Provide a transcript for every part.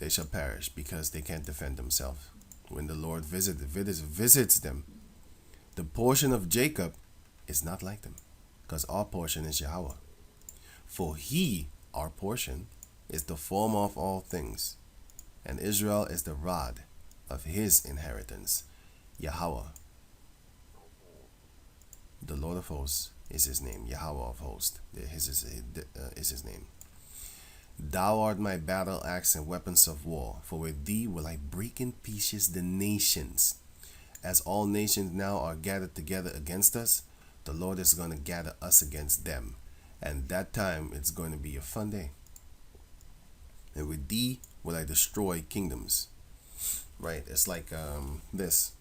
they shall perish because they can't defend themselves. When the Lord visits them, the portion of Jacob is not like them, because our portion is Yahweh. For he, our portion, is the former of all things, and Israel is the rod of his inheritance. Yahweh, the Lord of hosts, is his name. Yahweh of hosts is his name. Thou art my battle axe and weapons of war, for with thee will I break in pieces the nations. As all nations now are gathered together against us, the Lord is going to gather us against them. And that time it's going to be a fun day. And with thee will I destroy kingdoms. Right? It's like this.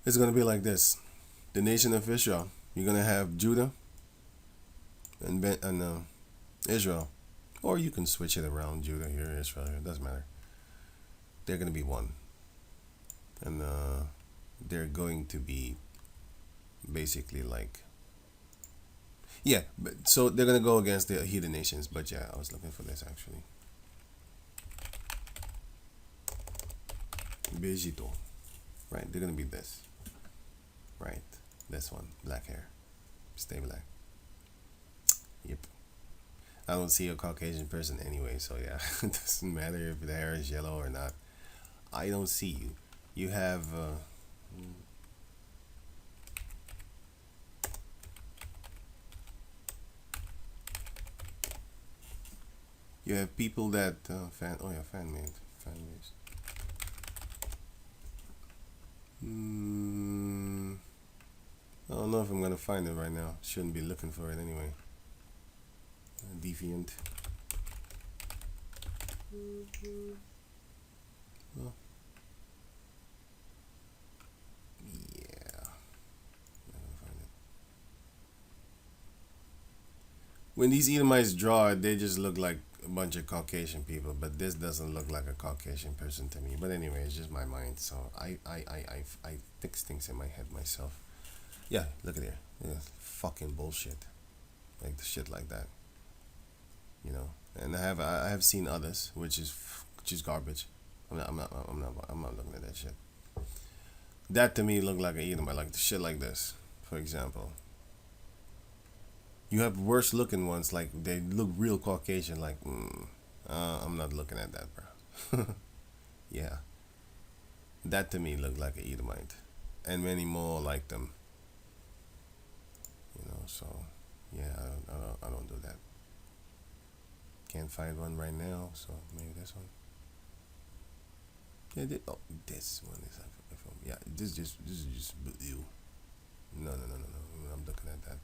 It's going to be like this. The nation of Israel. You're going to have Judah and Israel. Or you can switch it around. Judah here, Israel here. It doesn't matter. They're going to be one. And they're going to be basically like... Yeah, so they're going to go against the heathen nations. But yeah, I was looking for this actually. Bejito. Right, they're going to be this. Right, this one, black hair, stay black. Yep. I don't see a Caucasian person anyway, so yeah, it doesn't matter if the hair is yellow or not. I don't see you. You have people that fan made. I don't know if I'm gonna find it right now. Shouldn't be looking for it anyway. Deviant. Well, yeah. Not gonna find it. When these Edomites draw it, they just look like a bunch of Caucasian people, but this doesn't look like a Caucasian person to me. But anyway, it's just my mind, so I fix things in my head myself. Yeah, look at here. Yeah, fucking bullshit. Like the shit like that. You know, and I have seen others, which is garbage. I'm not looking at that shit. That to me looked like an Edomite, like the shit like this, for example. You have worse looking ones, like they look real Caucasian, like I'm not looking at that, bro. Yeah, that to me looked like an Edomite, and many more like them. You know, so yeah, I don't do that. Can't find one right now, so maybe this one. Yeah, this one is yeah. This is just you. No. I'm looking at that.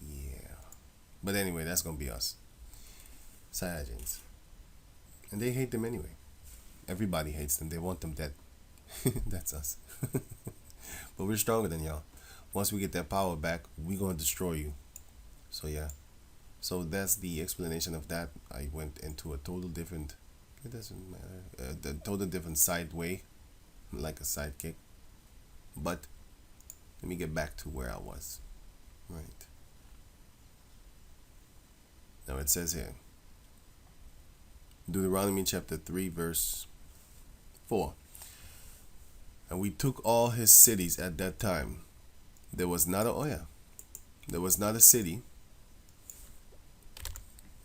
Yeah, but anyway, that's gonna be us, Saiyajins, and they hate them anyway. Everybody hates them. They want them dead. That's us. But we're stronger than y'all. Once we get that power back, we're gonna destroy you. So yeah. So that's the explanation of that. I went into a total different, it doesn't matter, a total different side way, like a sidekick. But let me get back to where I was. Right. Now it says here, Deuteronomy chapter 3 verse 4. And we took all his cities at that time. There was not a city.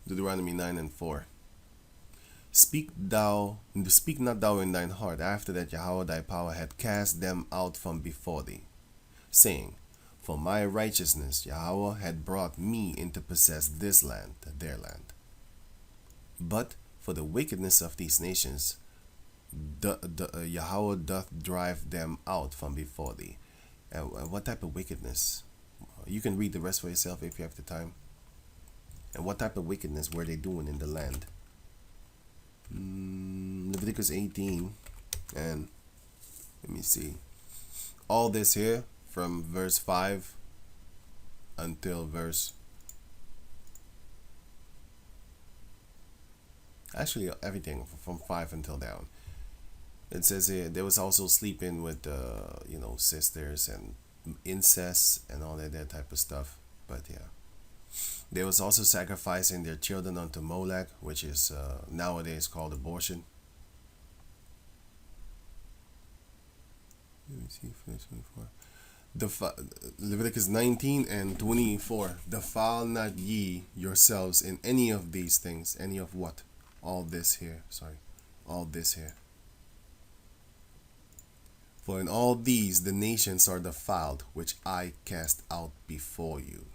Deuteronomy 9 and 4. Speak not thou in thine heart after that Yahweh thy power had cast them out from before thee, saying, for my righteousness Yahweh had brought me in to possess this land, their land. But for the wickedness of these nations, Yahweh doth drive them out from before thee. What type of wickedness? You can read the rest for yourself if you have the time. And what type of wickedness were they doing in the land? Leviticus 18, and let me see. All this here from verse 5 until verse... Actually, everything from 5 until down. It says here there was also sleeping with sisters and incest and all that type of stuff. But yeah, there was also sacrificing their children unto Molech, which is nowadays called abortion. Let me see, 24. Leviticus 19 and 24. Defile not ye yourselves in any of these things. Any of what? All this here. Sorry. All this here. For in all these the nations are defiled, which I cast out before you.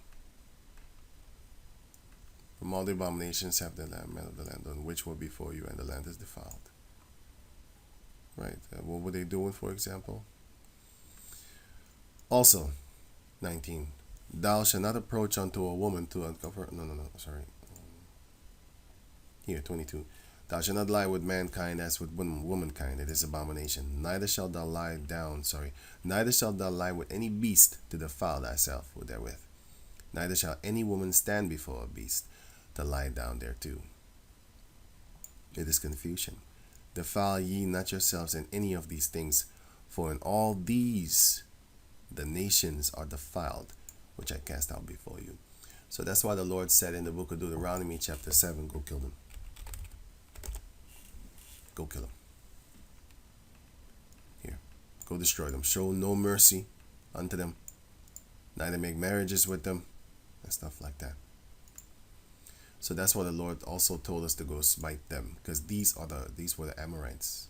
From all the abominations have the land, men of the land done, which were before you, and the land is defiled. Right. What were they doing, for example? Also, 19. Thou shalt not approach unto a woman to uncover. No, sorry. Here, 22. Thou shalt not lie with mankind as with womankind. It is abomination. Neither shalt thou lie down. Neither shalt thou lie with any beast to defile thyself therewith. Neither shall any woman stand before a beast to lie down thereto. It is confusion. Defile ye not yourselves in any of these things, for in all these the nations are defiled, which I cast out before you. So that's why the Lord said in the book of Deuteronomy chapter 7, go kill them. Go kill them. Here, go destroy them. Show no mercy unto them. Neither make marriages with them and stuff like that. So that's why the Lord also told us to go smite them, because these were the Amorites.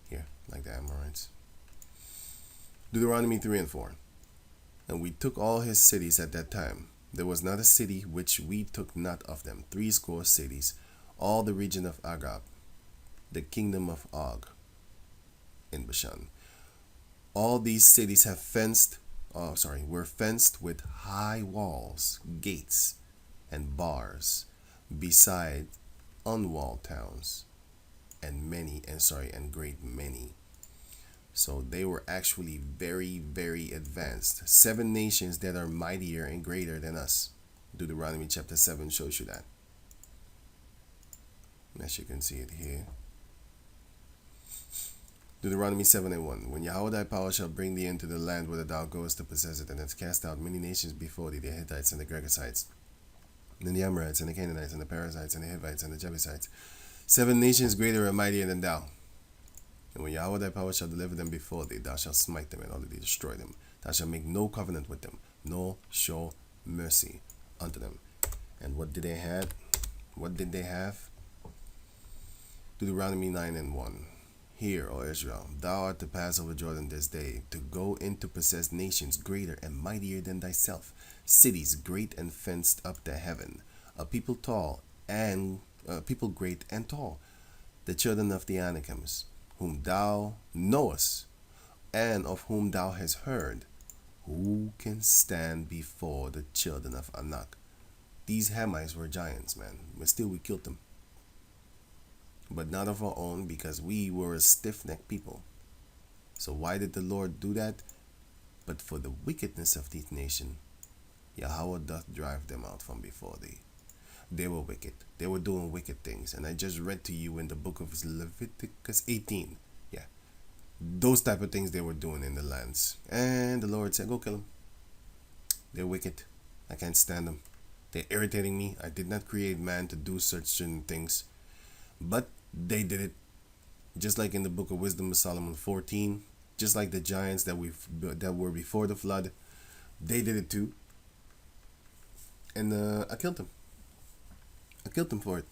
Here, like the Amorites. Deuteronomy 3 and 4. And we took all his cities at that time. There was not a city which we took not of them. 80 cities, all the region of Agab, the kingdom of Og in Bashan. All these cities were fenced with high walls, gates, and bars, beside unwalled towns, and great many. So they were actually very, very advanced. 7 nations that are mightier and greater than us. Deuteronomy chapter 7 shows you that. As you can see it here. Deuteronomy 7 and 1. When Yahweh thy power shall bring thee into the land whither thou goest to possess it, and hast cast out many nations before thee, the Hittites and the Girgashites, and the Amorites and the Canaanites and the Perizzites and the Hivites and the Jebusites, 7 nations greater and mightier than thou. And when Yahweh thy power shall deliver them before thee, thou shalt smite them and utterly destroy them. Thou shalt make no covenant with them, nor show mercy unto them. And what did they have? What did they have? Deuteronomy 9 and 1. Hear, O Israel, thou art to pass over Jordan this day, to go in to possess nations greater and mightier than thyself, cities great and fenced up to heaven, a people great and tall, the children of the Anakims, whom thou knowest, and of whom thou hast heard. Who can stand before the children of Anak? These Hamites were giants, man, but still we killed them. But not of our own, because we were a stiff-necked people. So why did the Lord do that? But for the wickedness of this nation, Yahweh doth drive them out from before thee. They were wicked. They were doing wicked things. And I just read to you in the book of Leviticus 18. Yeah. Those type of things they were doing in the lands. And the Lord said, go kill them. They're wicked. I can't stand them. They're irritating me. I did not create man to do such certain things. But they did it. Just like in the book of Wisdom of Solomon 14. Just like the giants that were before the flood. They did it too. And I killed them. I killed them for it.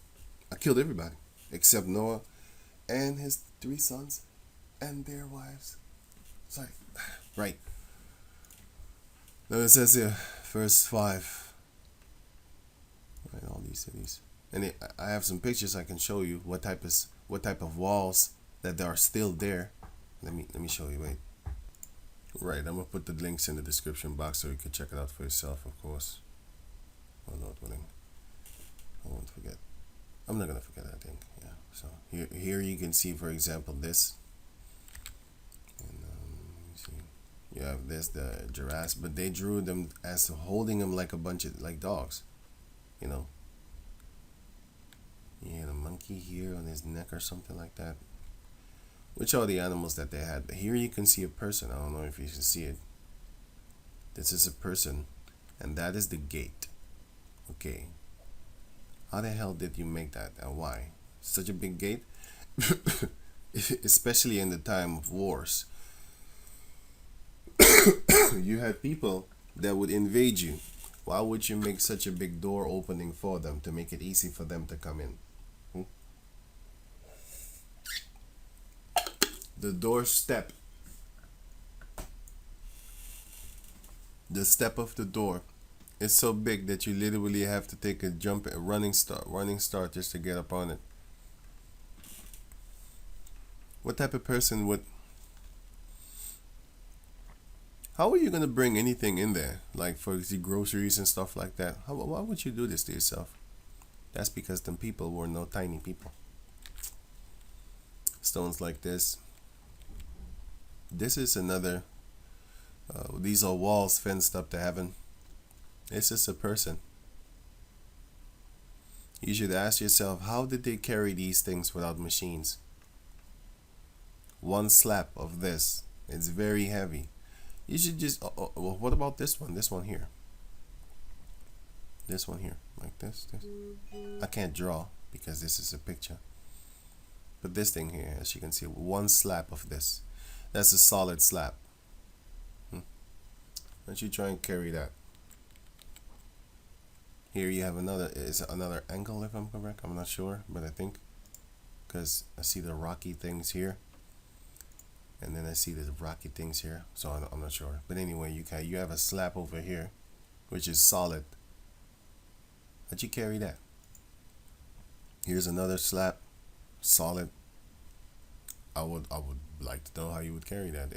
I killed everybody except Noah and his 3 sons and their wives. Sorry. Right. Now it says here, verse 5. Right, all these cities. And I have some pictures I can show you what type of walls that are still there. Let me show you. Wait. Right, I'm gonna put the links in the description box so you can check it out for yourself, of course. Oh Lord willing. I won't forget. I'm not gonna forget, I think. Yeah. So here you can see, for example, this. And let me see. You have this, the giraffes, but they drew them as holding them like a bunch of dogs. You know. He had a monkey here on his neck or something like that. which are the animals that they had. But here you can see a person. I don't know if you can see it. This is a person, and that is the gate. Okay. How the hell did you make that, and why? Such a big gate? Especially in the time of wars. You had people that would invade you. Why would you make such a big door opening for them to make it easy for them to come in? The doorstep. The step of the door is so big that you literally have to take a running start just to get up on it. What type of person would... How are you going to bring anything in there? Like for the groceries and stuff like that. Why would you do this to yourself? That's because them people were no tiny people. Stones like this. This is another... these are walls fenced up to heaven. This is a person. You should ask yourself, how did they carry these things without machines? One slap of this. It's very heavy. You should just... well, what about this one? This one here. This one here. Like this. I can't draw because this is a picture. But this thing here, as you can see, one slap of this. That's a solid slap. Why don't you try and carry that? Here you have another... Is it another angle, if I'm correct? I'm not sure, but I think. Because I see the rocky things here. And then I see the rocky things here, so I'm not sure. But anyway, you have a slap over here, which is solid. How'd you carry that? Here's another slap, solid. I would like to know how you would carry that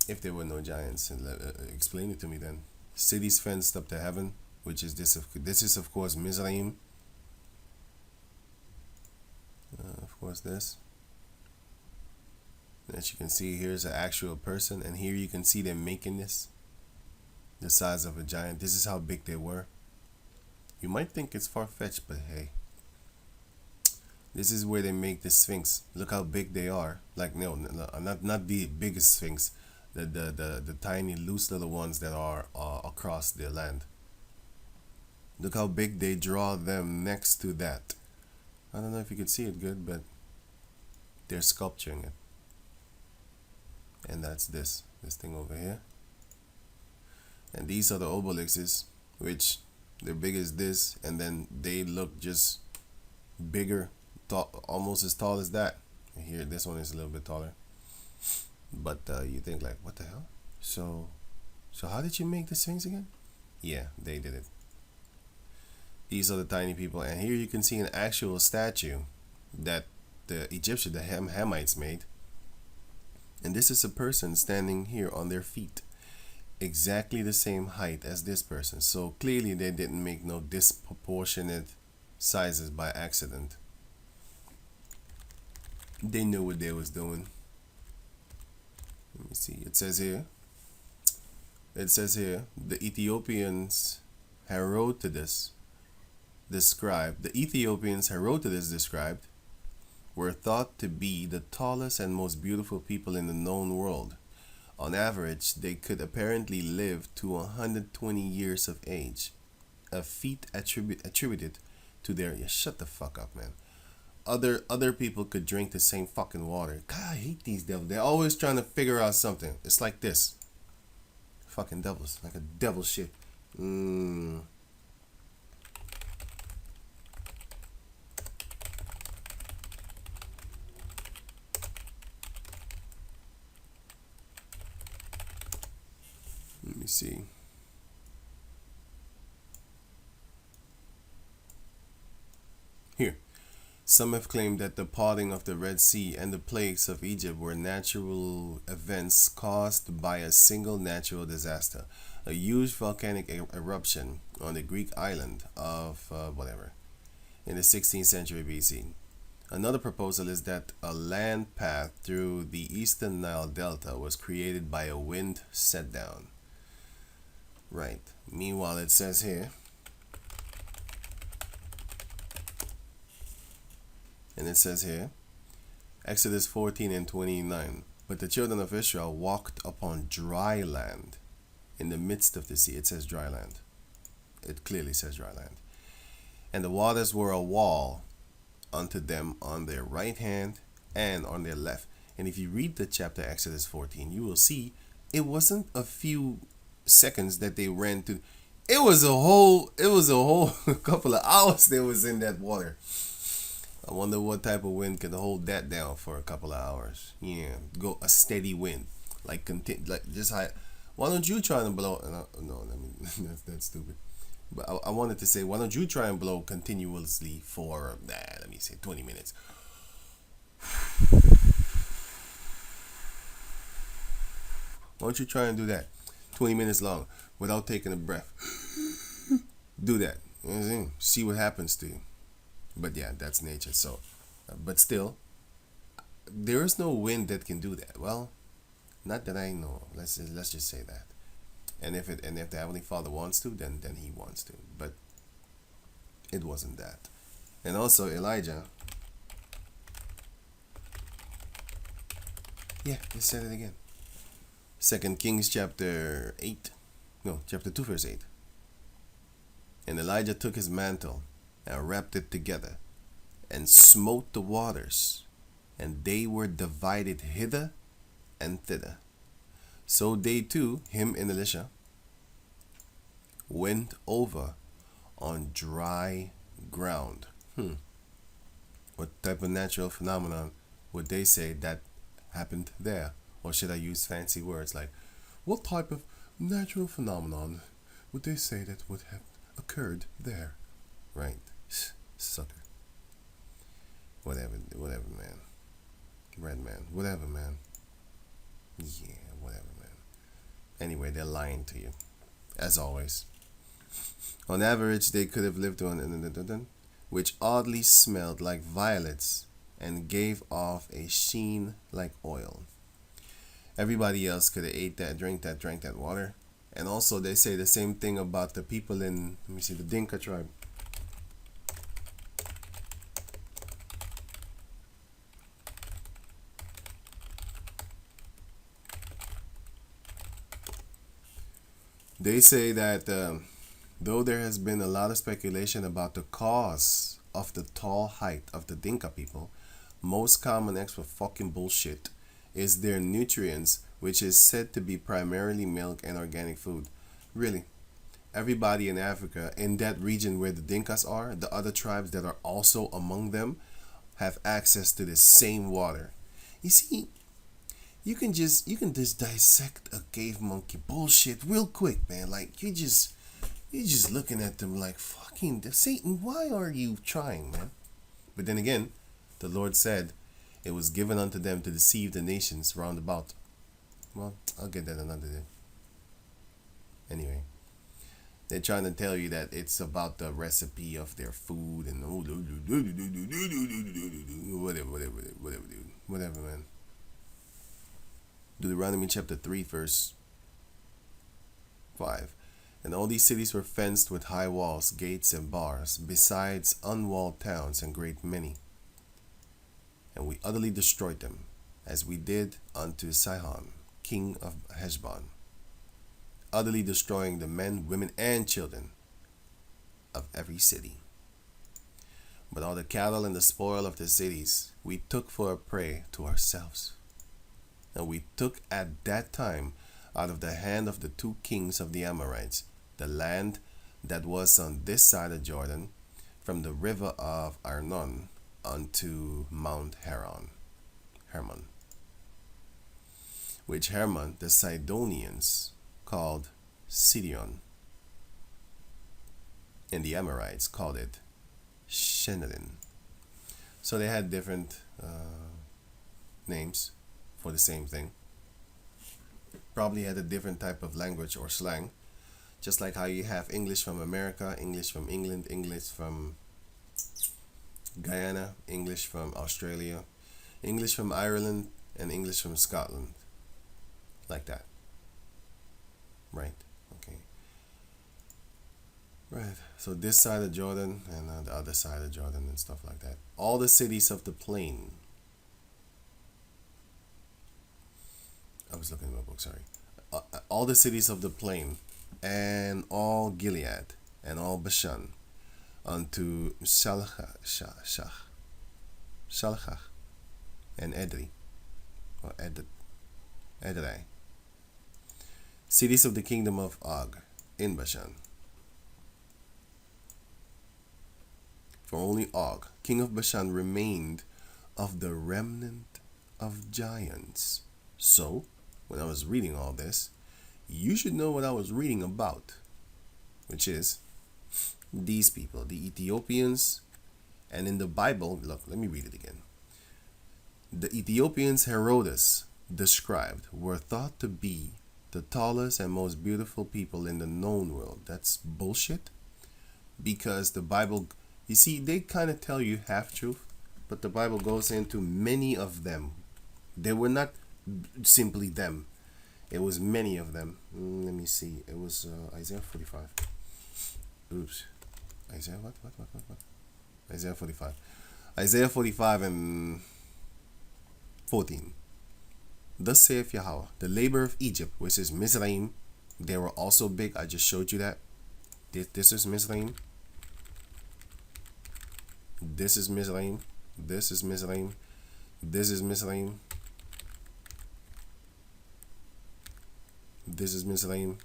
if there were no giants. And explain it to me then. Cities fenced up to heaven, which is this. This is of course Mizraim. Of course this. As you can see, here's an actual person, and here you can see them making this the size of a giant. This is how big they were. You might think it's far-fetched, but hey, this is where they make the Sphinx. Look how big they are. Like no, not the biggest Sphinx, the tiny loose little ones that are across the land. Look how big they draw them next to that. I don't know if you can see it good, but they're sculpturing it. And that's this thing over here. And these are the obelisks, which they're big as this, and then they look just bigger, almost as tall as that. And here, this one is a little bit taller. But you think like, what the hell? So how did you make the Sphinx again? Yeah, they did it. These are the tiny people, and here you can see an actual statue that the Egyptians, the Hamites made. And this is a person standing here on their feet, exactly the same height as this person. So clearly they didn't make no disproportionate sizes by accident. They knew what they was doing. Let me see. It says here, the Ethiopians Herodotus described, were thought to be the tallest and most beautiful people in the known world. On average, they could apparently live to 120 years of age, a feat attributed to their... Yeah, shut the fuck up, man. Other people could drink the same fucking water. God, I hate these devils. They're always trying to figure out something. It's like this. Fucking devils. Like a devil shit. Let me see. Here. Some have claimed that the parting of the Red Sea and the plagues of Egypt were natural events caused by a single natural disaster, a huge volcanic eruption on the Greek island of in the 16th century BC. Another proposal is that a land path through the eastern Nile Delta was created by a wind set down. Right. Meanwhile, it says here, Exodus 14 and 29. But the children of Israel walked upon dry land in the midst of the sea. It says dry land. It clearly says dry land. And the waters were a wall unto them on their right hand and on their left. And if you read the chapter Exodus 14, you will see it wasn't a few seconds that they ran to. It was a whole couple of hours they was in that water. I wonder what type of wind could hold that down for a couple of hours. Yeah, go a steady wind, like just high. Why don't you try and blow? No, I mean that's stupid. But I wanted to say, why don't you try and blow continuously for let me say 20 minutes. Why don't you try and do that 20 minutes long without taking a breath? Do that. You know what I'm saying? See what happens to you. But yeah, that's nature. So, but still, there is no wind that can do that. Well, not that I know. Let's just say that. And if the Heavenly Father wants to, then He wants to. But it wasn't that. And also Elijah. Yeah, he said it again. 2 Kings chapter 2 verse 8. And Elijah took his mantle and wrapped it together and smote the waters, and they were divided hither and thither. So they too, him and Elisha, went over on dry ground. What type of natural phenomenon would they say that happened there? Or should I use fancy words like, what type of natural phenomenon would they say that would have occurred there? Right. Sucker. Whatever, man. Red man. Whatever, man. Yeah, whatever, man. Anyway, they're lying to you. As always. On average, they could have lived on which oddly smelled like violets and gave off a sheen like oil. Everybody else could have ate that, drank that water. And also they say the same thing about the people in, the Dinka tribe. They say that though there has been a lot of speculation about the cause of the tall height of the Dinka people, most common X for fucking bullshit is their nutrients, which is said to be primarily milk and organic food. Really, everybody in Africa, in that region where the Dinkas are, the other tribes that are also among them, have access to the same water. You see, you can just dissect a cave monkey bullshit real quick, man. Like you're just looking at them like, fucking Satan, why are you trying, man? But then again, the Lord said it was given unto them to deceive the nations round about. Well, I'll get that another day. Anyway, they're trying to tell you that it's about the recipe of their food and whatever, man. Deuteronomy chapter 3 verse 5. And all these cities were fenced with high walls, gates, and bars, besides unwalled towns and great many. And we utterly destroyed them, as we did unto Sihon, king of Heshbon, utterly destroying the men, women, and children of every city. But all the cattle and the spoil of the cities we took for a prey to ourselves. And we took at that time out of the hand of the two kings of the Amorites the land that was on this side of Jordan, from the river of Arnon unto Mount Hermon, which Hermon the Sidonians called Sidon, and the Amorites called it Shenadin. So they had different names for the same thing. Probably had a different type of language or slang, just like how you have English from America, English from England, English from Guyana, English from Australia, English from Ireland, and English from Scotland. Like that. Right. Okay. Right. So this side of Jordan and the other side of Jordan and stuff like that. All the cities of the plain I was looking at my book, sorry. All the cities of the plain, and all Gilead, and all Bashan, unto Shalchach, and Edrei, or Edrei, cities of the kingdom of Og, in Bashan. For only Og, king of Bashan, remained of the remnant of giants. So, when I was reading all this, you should know what I was reading about, which is these people, the Ethiopians. And in the Bible, look, let me read it again. The Ethiopians Herodotus described were thought to be the tallest and most beautiful people in the known world. That's bullshit, because the Bible, you see, they kind of tell you half truth, but the Bible goes into many of them. They were not simply them. It was many of them. Let me see. It was Isaiah 45. Oops. Isaiah what? Isaiah 45. Isaiah 45 and 14. Thus saith Yahweh, the labor of Egypt, which is Mizraim, they were also big. I just showed you that. This is Mizraim. This is Mizraim. This is Mizraim. This is Mizraim. This is Mizraim.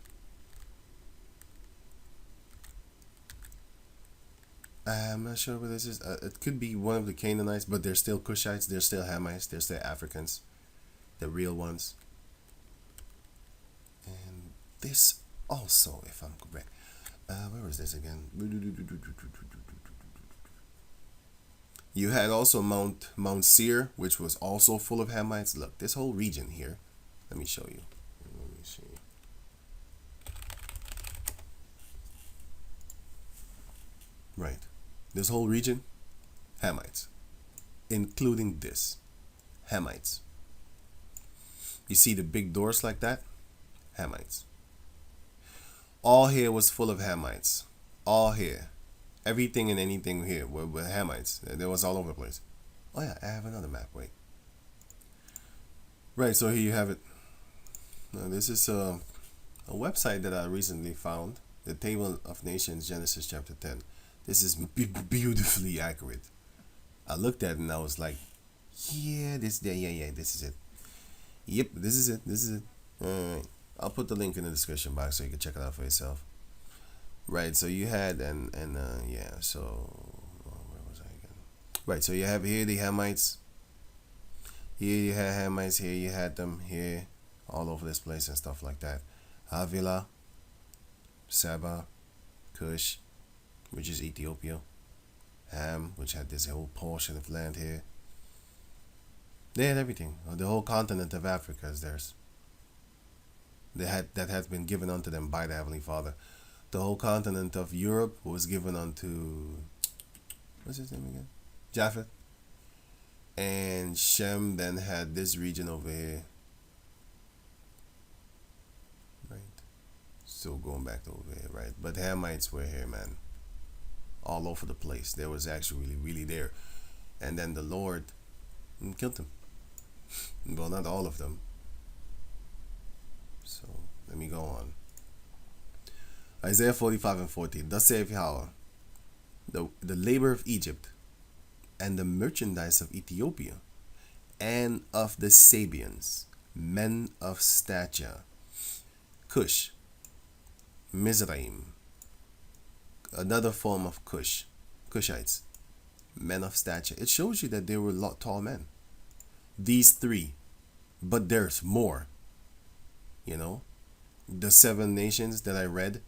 I'm not sure what this is. It could be one of the Canaanites, but they're still Cushites, they're still Hamites, they're still Africans, the real ones. And this also, if I'm correct, where is this again? You had also Mount Seir, which was also full of Hamites. Look, this whole region here. Let me show you. Let me see. Right. This whole region, Hamites, including this, Hamites. You see the big doors like that? Hamites. All here was full of Hamites. All here. Everything and anything here were Hamites. There was all over the place. Oh yeah, I have another map. Wait. Right, so here you have it. Now, this is a website that I recently found. The Table of Nations, Genesis chapter 10. This is beautifully accurate. I looked at it and I was like, yeah, this is it. Yep, this is it. Alright. I'll put the link in the description box so you can check it out for yourself. Right, so you had, so, where was I again? Right, so you have here the Hamites. Here you had Hamites, here you had them, here, all over this place and stuff like that. Havilah, Saba, Cush, which is Ethiopia, Ham, which had this whole portion of land here. They had everything. The whole continent of Africa is theirs. That has been given unto them by the Heavenly Father. The whole continent of Europe was given unto, what's his name again? Japheth. And Shem then had this region over here. Right. So going back to over here, right? But Hamites were here, man. All over the place. They was actually really there. And then the Lord killed them. Well, not all of them. So, let me go on. Isaiah 45 and 14. Thus saith Yahweh, the labor of Egypt, and the merchandise of Ethiopia, and of the Sabians, men of stature, Cush, Mizraim, another form of Cushites, men of stature. It shows you that they were tall men. These three, but there's more. You know, the 7 nations that I read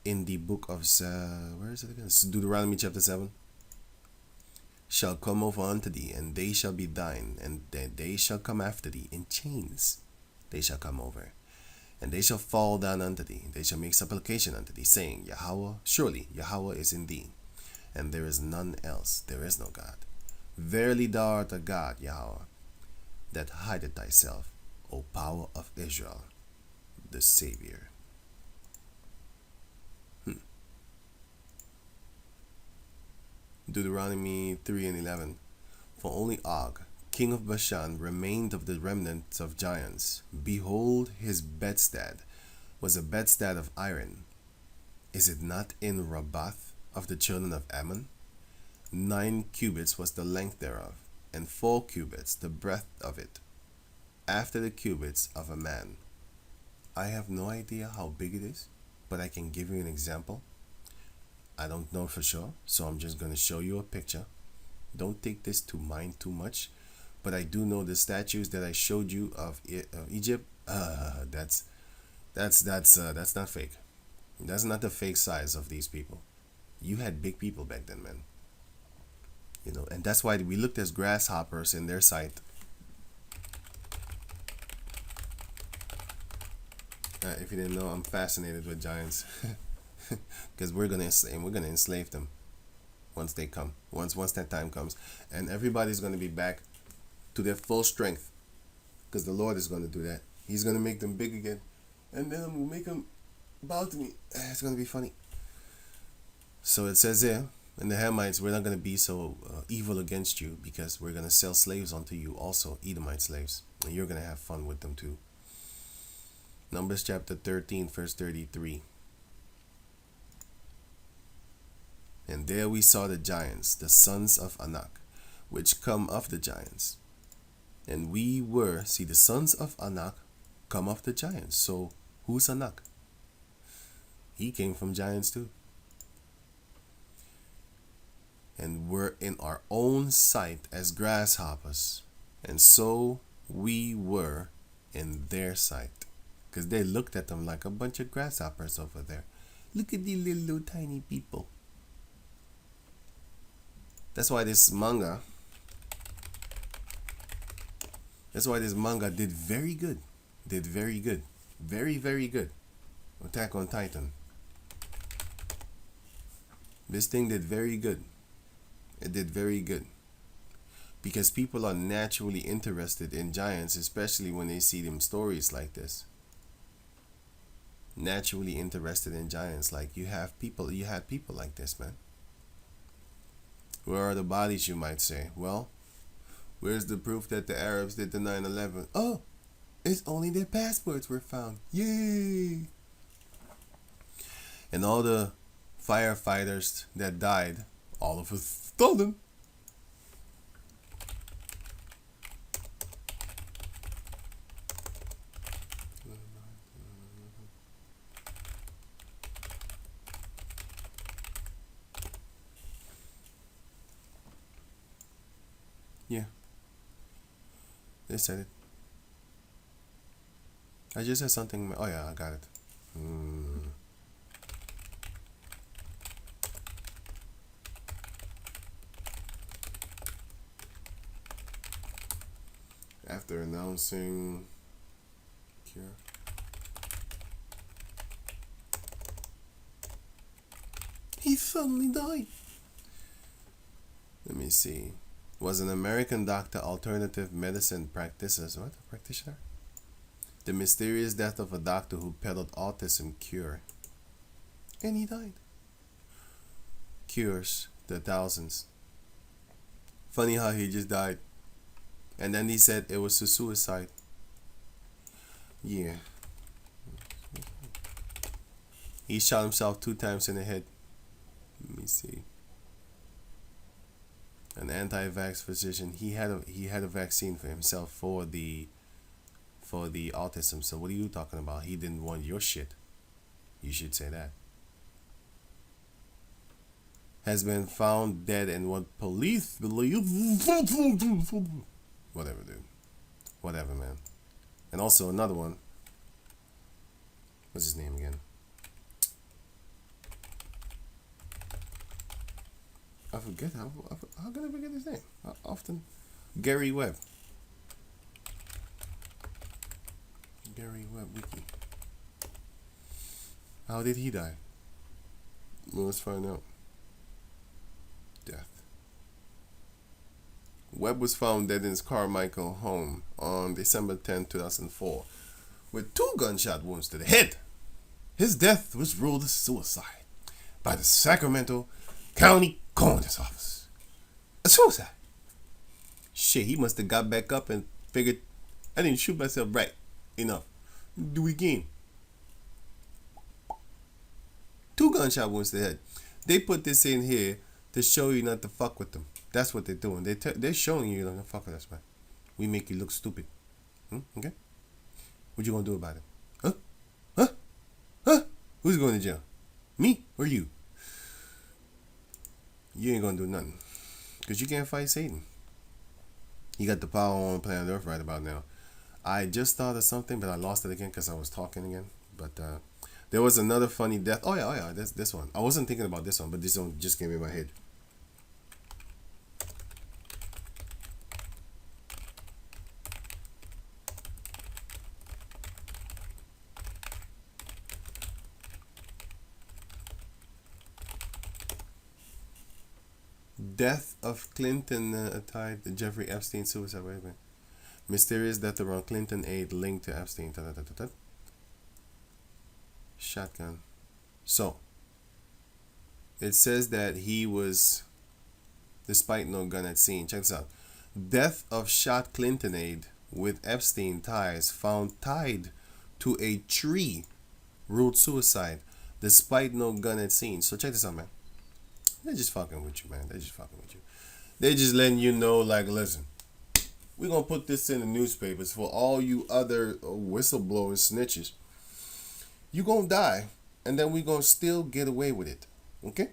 in the book of where is it again? It's Deuteronomy chapter 7. Shall come over unto thee, and they shall be thine, and they shall come after thee in chains. They shall come over, and they shall fall down unto thee. They shall make supplication unto thee, saying, Yahweh, surely Yahweh is in thee, and there is none else. There is no God. Verily thou art a God, Yahweh, that hideth thyself, O power of Israel, the Savior. Deuteronomy 3 and 11. For only Og, king of Bashan, remained of the remnants of giants. Behold, his bedstead was a bedstead of iron. Is it not in Rabbath of the children of Ammon? 9 cubits was the length thereof, and 4 cubits the breadth of it, after the cubits of a man. I have no idea how big it is, but I can give you an example. I don't know for sure, so I'm just going to show you a picture. Don't take this to mind too much, but I do know the statues that I showed you of Egypt. That's not fake. That's not the fake size of these people. You had big people back then, man. You know, and that's why we looked as grasshoppers in their sight. If you didn't know, I'm fascinated with giants, because we're gonna enslave them once they come. Once that time comes, and everybody's gonna be back to their full strength, because the Lord is gonna do that. He's gonna make them big again, and then I'm gonna make them bow to me. It's gonna be funny. So it says here, and the Hamites, we're not gonna be so evil against you, because we're gonna sell slaves unto you, also Edomite slaves, and you're gonna have fun with them too. Numbers chapter 13, verse 33. And there we saw the giants, the sons of Anak, which come of the giants. And we were, see, the sons of Anak come of the giants. So who's Anak? He came from giants too. And were in our own sight as grasshoppers. And so we were in their sight. Because they looked at them like a bunch of grasshoppers over there. Look at these little tiny people. That's why this manga did very good. Very, very good. Attack on Titan. This thing did very good. It did very good. Because people are naturally interested in giants, especially when they see them stories like this. Naturally interested in giants. Like you had people like this, man. Where are the bodies, you might say? Well, where's the proof that the Arabs did the 9/11? Oh, it's only their passports were found. Yay! And all the firefighters that died, all of us stolen. Yeah. They said it. I just said something. Oh yeah, I got it. After announcing cure. He suddenly died. Let me see. Was an American doctor, alternative medicine practitioner. The mysterious death of a doctor who peddled autism cure. And he died. Cures the thousands. Funny how he just died. And then he said it was a suicide. Yeah. He shot himself 2 times in the head. Let me see. An anti-vax physician. He had a vaccine for himself for the autism. So what are you talking about? He didn't want your shit. You should say that. Has been found dead in what police believe. Whatever, dude. Whatever, man. And also another one. What's his name again? I forget. How can I forget his name? Often. Gary Webb. Gary Webb Wiki. How did he die? Well, let's find out. Death. Webb was found dead in his Carmichael home on December 10, 2004, with 2 gunshot wounds to the head. His death was ruled a suicide by the Sacramento County Coroner's Office. A suicide. Shit, he must have got back up and figured, I didn't shoot myself right enough. Do it again. 2 gunshot wounds to the head. They put this in here to show you not to fuck with them. That's what they're doing. They're showing you not to fuck with us, man. We make you look stupid. Okay? What you gonna do about it? Huh? Huh? Huh? Who's going to jail? Me or you? You ain't gonna do nothing. Because you can't fight Satan. He got the power on planet Earth right about now. I just thought of something, but I lost it again because I was talking again. But there was another funny death. Oh yeah. This one. I wasn't thinking about this one, but this one just came in my head. Death of Clinton tied to Jeffrey Epstein suicide. Wait a minute. Mysterious death around Clinton aide linked to Epstein. Shotgun. So, it says that he was, despite no gun at scene. Check this out. Death of shot Clinton aide with Epstein ties found tied to a tree. Ruled suicide despite no gun at scene. So check this out, man. They're just fucking with you, man. They're just fucking with you. They're just letting you know, like, listen, we're going to put this in the newspapers for all you other whistleblowing snitches. You going to die, and then we're going to still get away with it. Okay?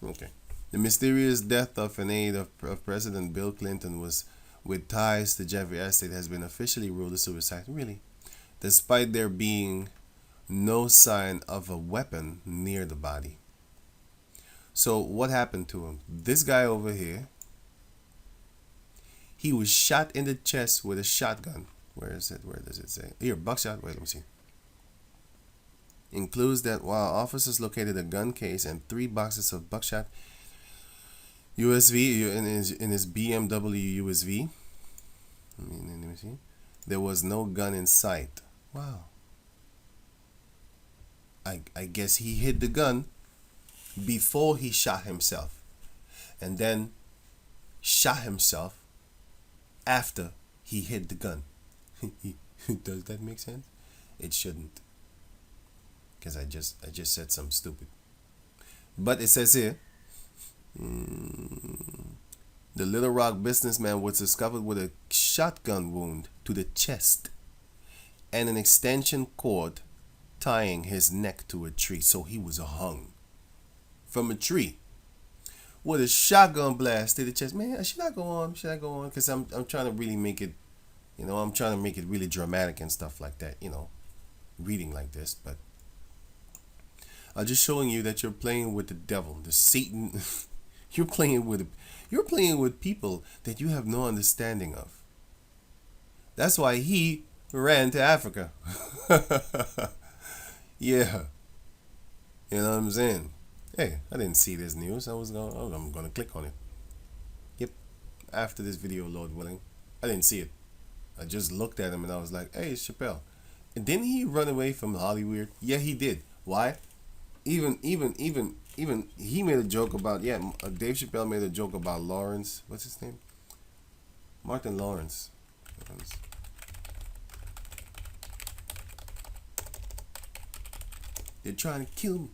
Okay. The mysterious death of an aide of President Bill Clinton was with ties to Jeffrey Epstein has been officially ruled a suicide. Really? Despite there being no sign of a weapon near the body. So what happened to him? This guy over here, he was shot in the chest with a shotgun. Where is it? Where does it say? Here, buckshot. Wait, let me see. Includes that while officers located a gun case and 3 boxes of buckshot USV in his BMW USV. Let me see. There was no gun in sight. Wow. I guess he hid the gun before he shot himself, and then shot himself after he hid the gun. Does that make sense? It shouldn't, because I just said something stupid. But it says here, the Little Rock businessman was discovered with a shotgun wound to the chest and an extension cord tying his neck to a tree. So he was hung from a tree with a shotgun blast to the chest. Man, should I go on? Should I go on? Because I'm trying to really make it, I'm trying to make it really dramatic and stuff like that, reading like this. But I'm just showing you that you're playing with the devil, the Satan. You're playing with people that you have no understanding of. That's why he ran to Africa. Yeah. You know what I'm saying? Hey, I didn't see this news. I'm gonna click on it. Yep. After this video, Lord willing. I didn't see it. I just looked at him and I was like, hey, it's Chappelle. And didn't he run away from Hollywood? Yeah, he did. Why? Even he made a joke about, Dave Chappelle made a joke about Lawrence. What's his name? Martin Lawrence. They're trying to kill me.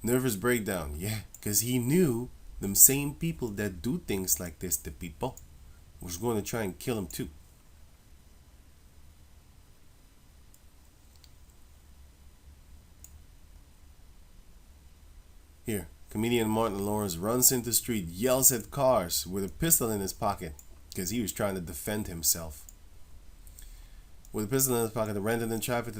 Nervous breakdown. Yeah, because he knew them same people that do things like this to people was going to try and kill him too. Here, comedian Martin Lawrence runs into the street, yells at cars with a pistol in his pocket because he was trying to defend himself. With a pistol in his pocket, rented in traffic,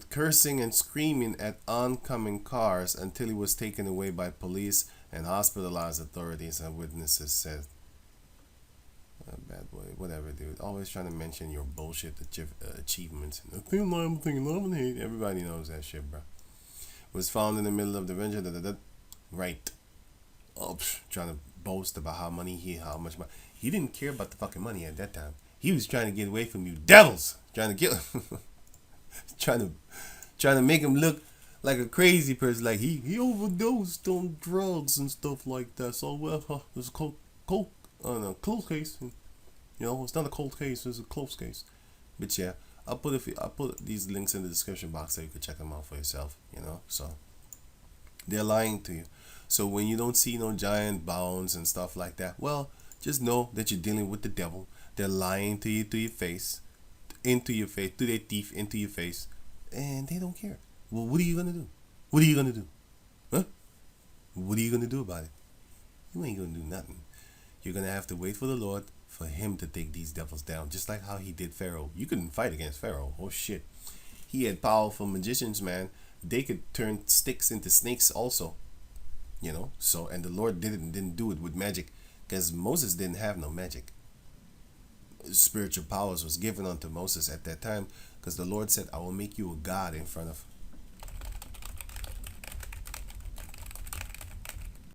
cursing and screaming at oncoming cars until he was taken away by police and hospitalized, authorities and witnesses said. Bad boy, whatever, dude. Always trying to mention your bullshit achievements. I'm thinking, everybody knows that shit, bro. Was found in the middle of the venture. Right. Oh, trying to boast about how much money. He didn't care about the fucking money at that time. He was trying to get away from you devils. Trying to kill him. trying to make him look like a crazy person. Like he overdosed on drugs and stuff like that. So, well, there's coke. on a close case. It's not a cold case. It's a close case. But yeah, I'll put these links in the description box so you can check them out for yourself. So they're lying to you. So when you don't see no giant bounds and stuff like that, well, just know that you're dealing with the devil. They're lying to you, to your face, into your face, to their teeth, into your face, and they don't care. Well, what are you gonna do? What are you gonna do? Huh? What are you gonna do about it? You ain't gonna do nothing. You're gonna have to wait for the Lord, for him to take these devils down, just like how he did Pharaoh. You couldn't fight against Pharaoh. Oh shit. He had powerful magicians, man. They could turn sticks into snakes also. So, and the Lord didn't do it with magic, because Moses didn't have no magic. Spiritual powers was given unto Moses at that time, because the Lord said, I will make you a god in front of